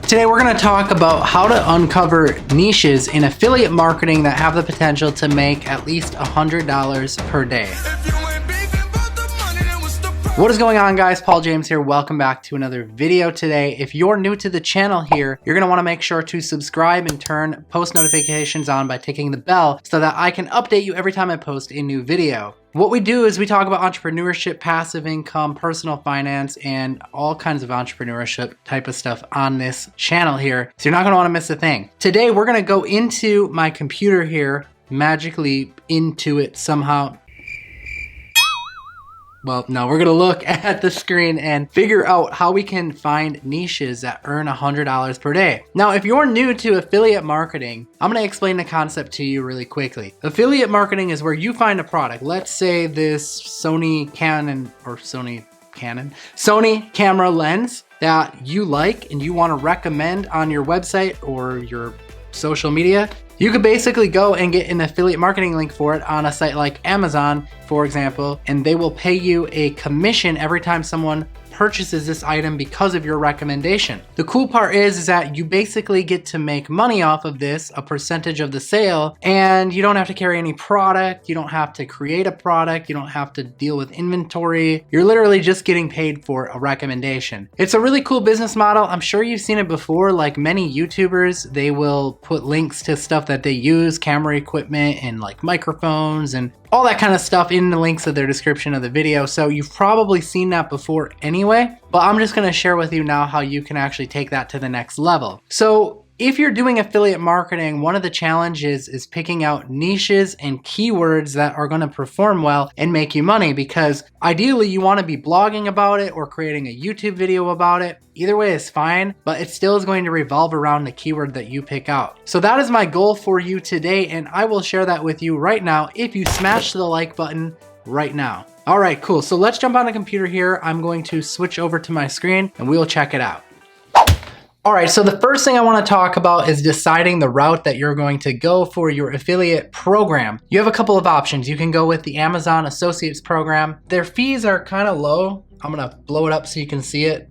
Today we're going to talk about how to uncover niches in affiliate marketing that have the potential to make at least $100 per day. What is going on, guys? Paul James here. Welcome back to another video today. If you're new to the channel here, you're going to want to make sure to subscribe and turn post notifications on by ticking the bell so that I can update you every time I post a new video. What we do is we talk about entrepreneurship, passive income, personal finance, and all kinds of entrepreneurship type of stuff on this channel here. So you're not gonna wanna miss a thing. Today, we're gonna go into my computer here, magically into it somehow. Well, no, we're gonna look at the screen and figure out how we can find niches that earn $100 per day. Now, if you're new to affiliate marketing, I'm gonna explain the concept to you really quickly. Affiliate marketing is where you find a product. Let's say this Sony camera lens that you like and you wanna recommend on your website or your social media. You could basically go and get an affiliate marketing link for it on a site like Amazon, for example, and they will pay you a commission every time someone purchases this item because of your recommendation. The cool part is that you basically get to make money off of this, a percentage of the sale, and you don't have to carry any product, you don't have to create a product, you don't have to deal with inventory. You're literally just getting paid for a recommendation. It's a really cool business model. I'm sure you've seen it before. Like many YouTubers, they will put links to stuff that they use, camera equipment and like microphones and all that kind of stuff in the links of their description of the video. So you've probably seen that before anyway, but I'm just gonna share with you now how you can actually take that to the next level. So if you're doing affiliate marketing, one of the challenges is picking out niches and keywords that are gonna perform well and make you money, because ideally you wanna be blogging about it or creating a YouTube video about it. Either way is fine, but it still is going to revolve around the keyword that you pick out. So that is my goal for you today, and I will share that with you right now if you smash the like button right now. All right, cool. So let's jump on the computer here. I'm going to switch over to my screen and we'll check it out. All right, so the first thing I want to talk about is deciding the route that you're going to go for your affiliate program. You have a couple of options. You can go with the Amazon Associates program. Their fees are kind of low. I'm gonna blow it up so you can see it.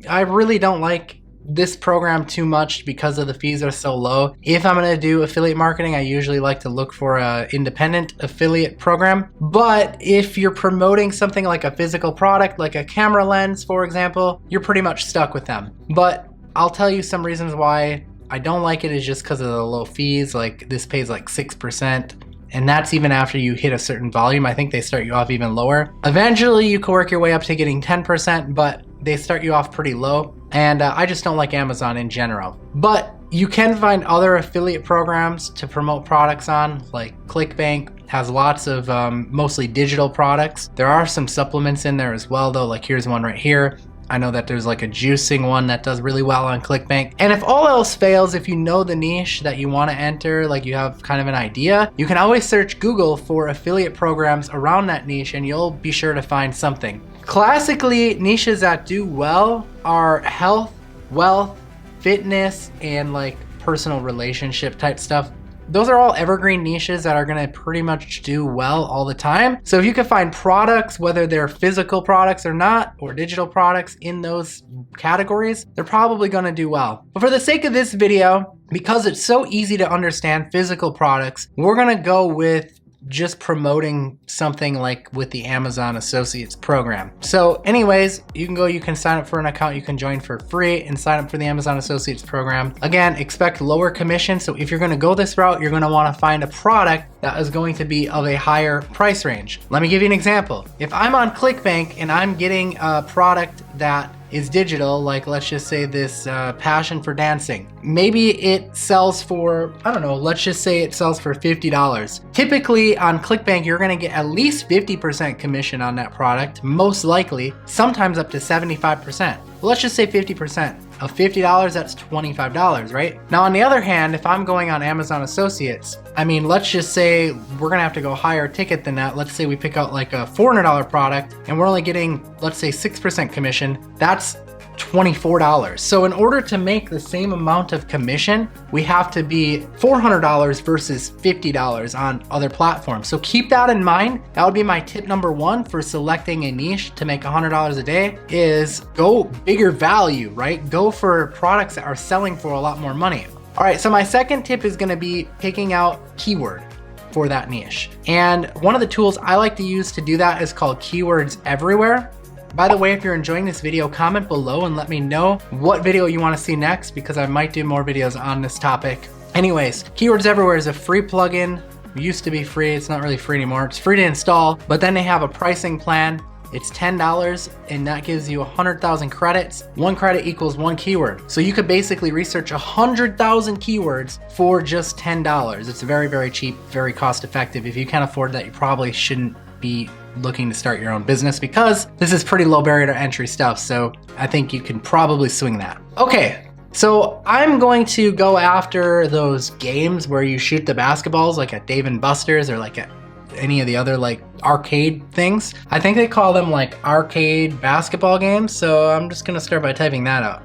I really don't like this program too much because of the fees are so low. If I'm gonna do affiliate marketing, I usually like to look for an independent affiliate program. But if you're promoting something like a physical product, like a camera lens, for example, you're pretty much stuck with them. But I'll tell you some reasons why I don't like it is just because of the low fees. Like this pays like 6%. And that's even after you hit a certain volume. I think they start you off even lower. Eventually you can work your way up to getting 10%, but they start you off pretty low. And I just don't like Amazon in general. But you can find other affiliate programs to promote products on, like ClickBank has lots of mostly digital products. There are some supplements in there as well though, like here's one right here. I know that there's like a juicing one that does really well on ClickBank. And if all else fails, if you know the niche that you want to enter, like you have kind of an idea, you can always search Google for affiliate programs around that niche and you'll be sure to find something. Classically, niches that do well are health, wealth, fitness, and like personal relationship type stuff. Those are all evergreen niches that are gonna pretty much do well all the time. So if you can find products, whether they're physical products or not, or digital products in those categories, they're probably gonna do well. But for the sake of this video, because it's so easy to understand physical products, we're gonna go with just promoting something like with the Amazon Associates program. So anyways, you can sign up for an account, you can join for free and sign up for the Amazon Associates program. Again, expect lower commission. So if you're gonna go this route, you're gonna wanna find a product that is going to be of a higher price range. Let me give you an example. If I'm on ClickBank and I'm getting a product that is digital, like let's just say this passion for dancing. Maybe it sells for, I don't know, let's just say it sells for $50. Typically on ClickBank, you're gonna get at least 50% commission on that product, most likely, sometimes up to 75%. Well, let's just say 50%. Of $50, that's $25, right? Now, on the other hand, if I'm going on Amazon Associates, I mean, let's just say we're gonna have to go higher ticket than that. Let's say we pick out like a $400 product and we're only getting, let's say 6% commission. That's $24. So in order to make the same amount of commission, we have to be $400 versus $50 on other platforms. So keep that in mind. That would be my tip number one for selecting a niche to make $100 a day, is go bigger value, right? Go for products that are selling for a lot more money. All right, so my second tip is gonna be picking out keyword for that niche. And one of the tools I like to use to do that is called Keywords Everywhere. By the way, if you're enjoying this video, comment below and let me know what video you want to see next, because I might do more videos on this topic. Anyways, Keywords Everywhere is a free plugin. It used to be free, it's not really free anymore. It's free to install, but then they have a pricing plan. It's $10 and that gives you 100,000 credits. One credit equals one keyword. So you could basically research 100,000 keywords for just $10. It's very, very cheap, very cost effective. If you can't afford that, you probably shouldn't be looking to start your own business, because this is pretty low barrier to entry stuff. So I think you can probably swing that. Okay, so I'm going to go after those games where you shoot the basketballs, like at Dave & Buster's or like at any of the other like arcade things. I think they call them like arcade basketball games. So I'm just gonna start by typing that out.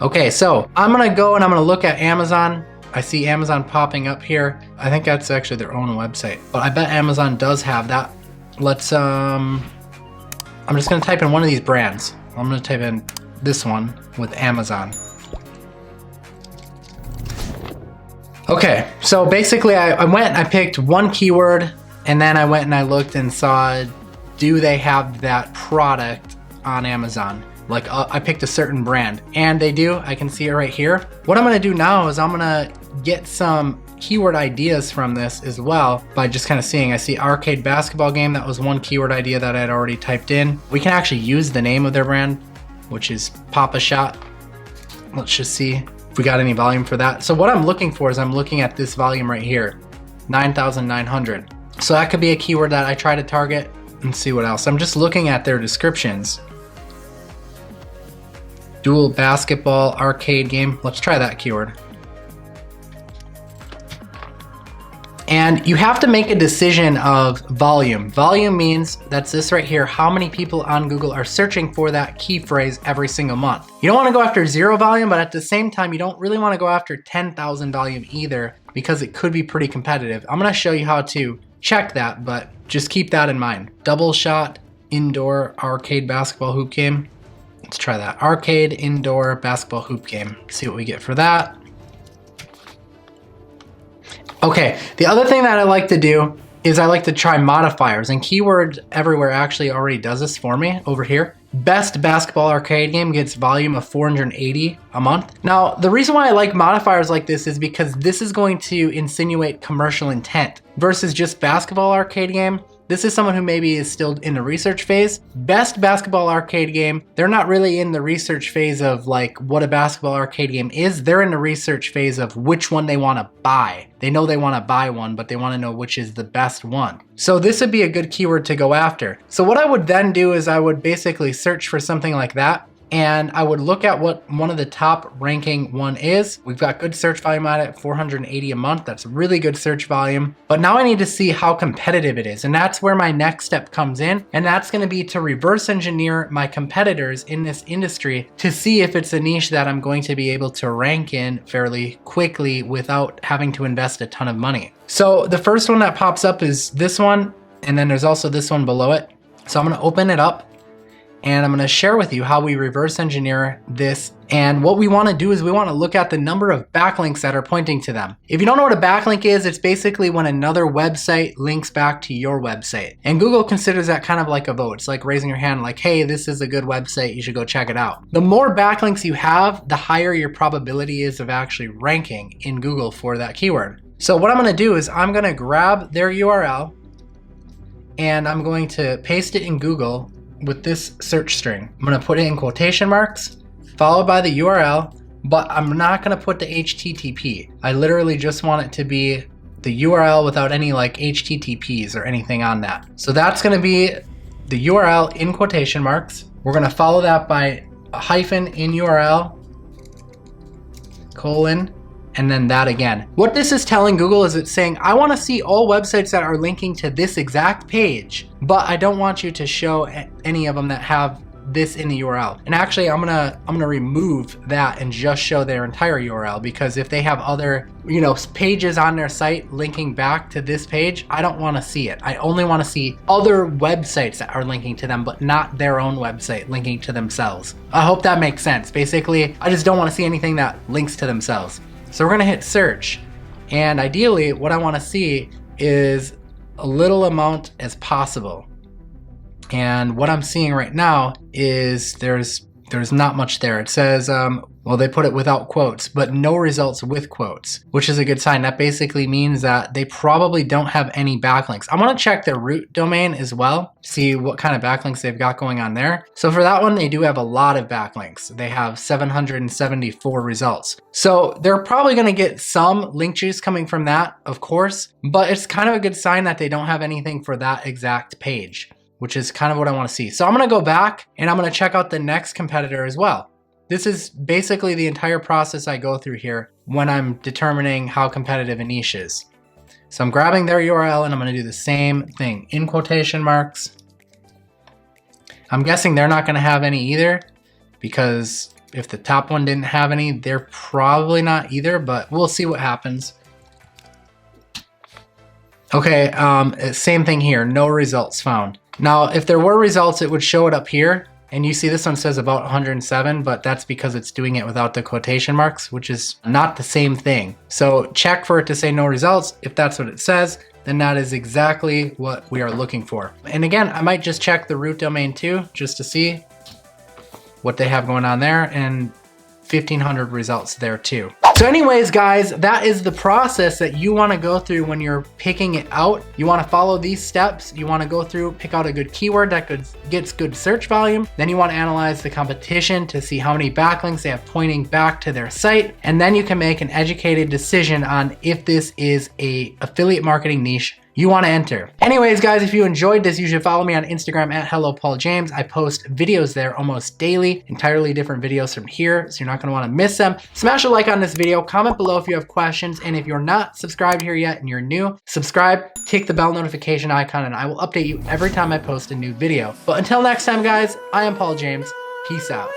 Okay, so I'm gonna go and I'm gonna look at Amazon. I see Amazon popping up here. I think that's actually their own website, but I bet Amazon does have that. Let's, I'm just gonna type in one of these brands. I'm gonna type in this one with Amazon. Okay, so basically I went and I picked one keyword, and then I went and I looked and saw, do they have that product on Amazon? Like I picked a certain brand, and they do. I can see it right here. What I'm gonna do now is I'm gonna get some keyword ideas from this as well by just kind of seeing. I see arcade basketball game. That was one keyword idea that I had already typed in. We can actually use the name of their brand, which is Pop-A-Shot. Let's just see if we got any volume for that. So what I'm looking for is I'm looking at this volume right here, 9,900. So that could be a keyword that I try to target, and see what else. I'm just looking at their descriptions. Dual basketball arcade game. Let's try that keyword. And you have to make a decision of volume. Volume means, that's this right here, how many people on Google are searching for that key phrase every single month. You don't want to go after zero volume, but at the same time, you don't really want to go after 10,000 volume either, because it could be pretty competitive. I'm going to show you how to check that, but just keep that in mind. Double shot indoor arcade basketball hoop game. Let's try that. Arcade indoor basketball hoop game. See what we get for that. Okay, the other thing that I like to do is I like to try modifiers, and Keywords Everywhere actually already does this for me over here. Best basketball arcade game gets volume of 480 a month. Now, the reason why I like modifiers like this is because this is going to insinuate commercial intent versus just basketball arcade game. This is someone who maybe is still in the research phase. Best basketball arcade game, they're not really in the research phase of like what a basketball arcade game is. They're in the research phase of which one they want to buy. They know they want to buy one, but they want to know which is the best one. So this would be a good keyword to go after. So what I would then do is I would basically search for something like that, and I would look at what one of the top ranking one is. We've got good search volume at it, 480 a month. That's really good search volume. But now I need to see how competitive it is. And that's where my next step comes in. And that's gonna be to reverse engineer my competitors in this industry to see if it's a niche that I'm going to be able to rank in fairly quickly without having to invest a ton of money. So the first one that pops up is this one. And then there's also this one below it. So I'm gonna open it up, and I'm gonna share with you how we reverse engineer this. And what we wanna do is we wanna look at the number of backlinks that are pointing to them. If you don't know what a backlink is, it's basically when another website links back to your website. And Google considers that kind of like a vote. It's like raising your hand like, hey, this is a good website, you should go check it out. The more backlinks you have, the higher your probability is of actually ranking in Google for that keyword. So what I'm gonna do is I'm gonna grab their URL, and I'm going to paste it in Google with this search string. I'm gonna put it in quotation marks, followed by the URL, but I'm not gonna put the HTTP. I literally just want it to be the URL without any like HTTPs or anything on that. So that's gonna be the URL in quotation marks. We're gonna follow that by a hyphen in URL, colon, and then that again. What this is telling Google is it's saying, I wanna see all websites that are linking to this exact page, but I don't want you to show any of them that have this in the URL. And actually I'm gonna remove that and just show their entire URL, because if they have other, you know, pages on their site linking back to this page, I don't want to see it. I only want to see other websites that are linking to them, but not their own website linking to themselves. I hope that makes sense. Basically, I just don't want to see anything that links to themselves. So we're gonna hit search, and ideally what I want to see is a little amount as possible. And what I'm seeing right now is there's not much there. It says, well, they put it without quotes, but no results with quotes, which is a good sign. That basically means that they probably don't have any backlinks. I want to check their root domain as well, see what kind of backlinks they've got going on there. So for that one, they do have a lot of backlinks. They have 774 results. So they're probably going to get some link juice coming from that, of course, but it's kind of a good sign that they don't have anything for that exact page, which is kind of what I want to see. So I'm going to go back and I'm going to check out the next competitor as well. This is basically the entire process I go through here when I'm determining how competitive a niche is. So I'm grabbing their URL and I'm going to do the same thing in quotation marks. I'm guessing they're not going to have any either, because if the top one didn't have any, they're probably not either, but we'll see what happens. Okay, same thing here, no results found. Now, if there were results, it would show it up here. And you see this one says about 107, but that's because it's doing it without the quotation marks, which is not the same thing. So check for it to say no results. If that's what it says, then that is exactly what we are looking for. And again, I might just check the root domain too, just to see what they have going on there, and 1,500 results there too. So anyways, guys, that is the process that you want to go through when you're picking it out. You want to follow these steps. You want to go through, pick out a good keyword that gets good search volume. Then you want to analyze the competition to see how many backlinks they have pointing back to their site. And then you can make an educated decision on if this is a affiliate marketing niche you want to enter. Anyways, guys, if you enjoyed this, you should follow me on Instagram at HelloPaulJames. I post videos there almost daily, entirely different videos from here, so you're not going to want to miss them. Smash a like on this video, comment below if you have questions, and if you're not subscribed here yet and you're new, subscribe, click the bell notification icon, and I will update you every time I post a new video. But until next time, guys, I am Paul James. Peace out.